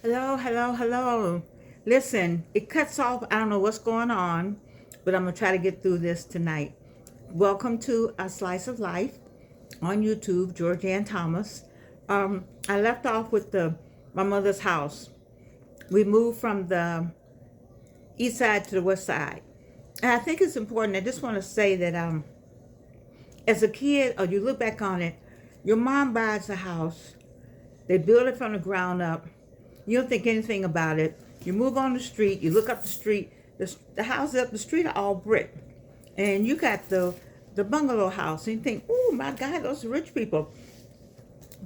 Hello, hello, hello. Listen, it cuts off. I don't know what's going on, but I'm going to try to get through this tonight. Welcome to A Slice of Life on YouTube, Georgianne Thomas. I left off with my mother's house. We moved from the east side to the west side. And I think it's important. I just want to say that as a kid, or you look back on it, your mom buys a house. They build it from the ground up. You don't think anything about it. You move on the street. You look up the street. The houses up the street are all brick. And you got the bungalow house. And you think, oh, my God, those are rich people.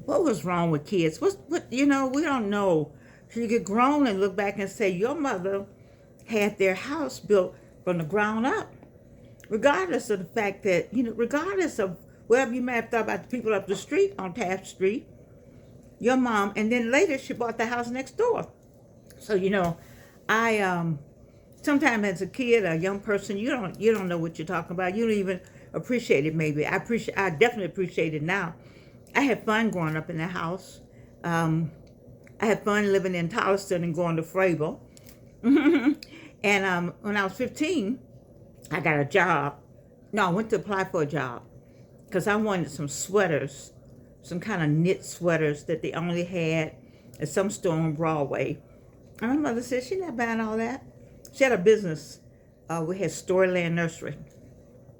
What was wrong with kids? We don't know. So you get grown and look back and say, your mother had their house built from the ground up. Regardless of the fact that, regardless of whatever you may have thought about the people up the street on Taft Street, your mom, and then later she bought the house next door. So I sometimes as a kid, a young person, you don't know what you're talking about. You don't even appreciate it. Maybe I definitely appreciate it now. I had fun growing up in the house. I had fun living in Tolliston and going to Frable. And when I was 15, I got a job. No, I went to apply for a job because I wanted some sweaters, some kind of knit sweaters that they only had at some store on Broadway. And my mother said, she's not buying all that. She had a business. We had Storyland Nursery.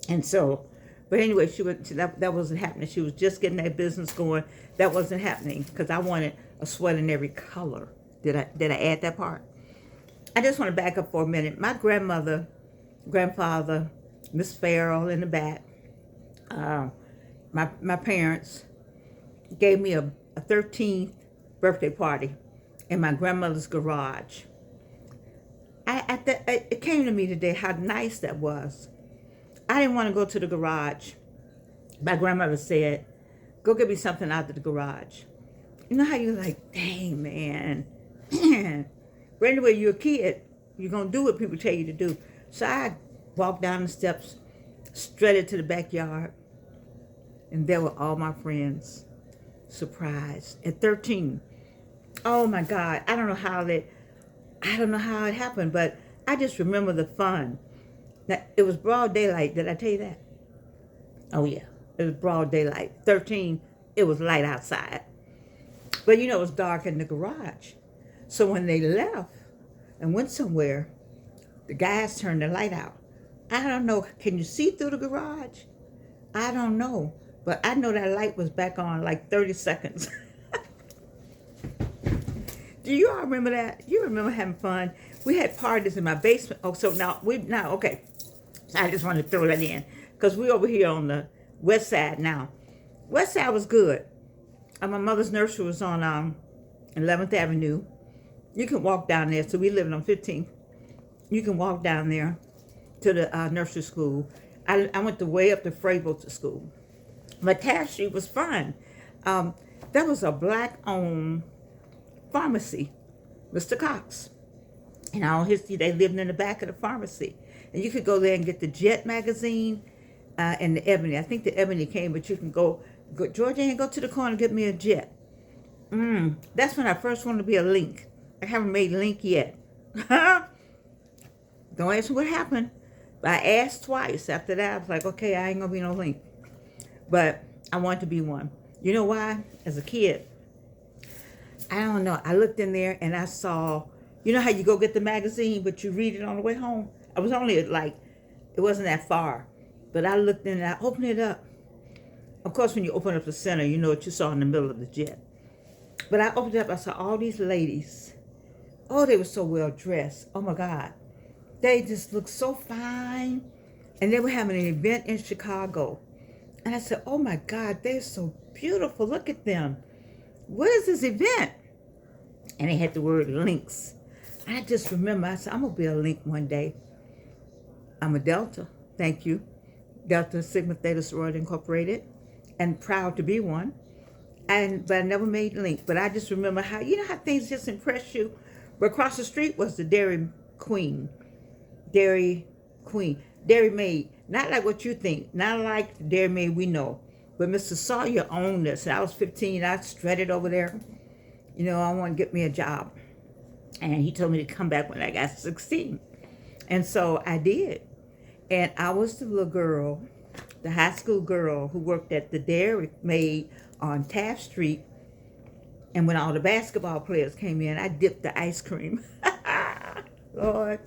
And so, but anyway, that wasn't happening. She was just getting that business going. That wasn't happening because I wanted a sweater in every color. Did I add that part? I just want to back up for a minute. My grandmother, grandfather, Miss Farrell in the back, my parents gave me a 13th birthday party in my grandmother's garage. It came to me today how nice that was. I didn't want to go to the garage. My grandmother said, go get me something out of the garage. You know how you're like, dang, man. But anyway, you're a kid. You're going to do what people tell you to do. So I walked down the steps, strutted to the backyard, and there were all my friends. Surprised at 13. Oh my God, I don't know how it happened, but I just remember the fun. Now, it was broad daylight. Did I tell you that? Oh yeah, it was broad daylight. 13, it was light outside, but it was dark in the garage. So when they left and went somewhere, the guys turned the light out. I don't know. Can you see through the garage? I don't know. But I know that light was back on like 30 seconds. Do you all remember that? You remember having fun? We had parties in my basement. Oh, so now, okay. So I just wanted to throw that in. Because we're over here on the west side now. West side was good. My mother's nursery was on 11th Avenue. You can walk down there. So we lived on 15th. You can walk down there to the nursery school. I went way up to Frable to school. But Taft Street was fun. There was a black-owned pharmacy, Mr. Cox. And all they lived in the back of the pharmacy. And you could go there and get the Jet magazine and the Ebony. I think the Ebony came, but you can go Georgianne, go to the corner and get me a Jet. That's when I first wanted to be a Link. I haven't made Link yet. Don't ask me what happened. But I asked twice. After that, I was like, okay, I ain't going to be no Link. But I wanted to be one. You know why? As a kid, I don't know. I looked in there and I saw, you know how you go get the magazine, but you read it on the way home? I was only it wasn't that far. But I looked in and I opened it up. Of course, when you open up the center, you know what you saw in the middle of the Jet. But I opened it up, I saw all these ladies. Oh, they were so well dressed. Oh my God. They just looked so fine. And they were having an event in Chicago. And I said, oh my God, they're so beautiful. Look at them. What is this event? And they had the word links. I just remember, I said, I'm going to be a Link one day. I'm a Delta. Thank you. Delta Sigma Theta Sorority Incorporated. And proud to be one. But I never made Link. But I just remember how things just impress you. But across the street was the Dairy Maid. Not like what you think. Not like the Dairy Maid we know. But Mr. Sawyer owned this. I was 15. I strutted over there. I want to get me a job. And he told me to come back when I got 16. And so I did. And I was the little girl, the high school girl who worked at the Dairy Maid on Taft Street. And when all the basketball players came in, I dipped the ice cream. Lord.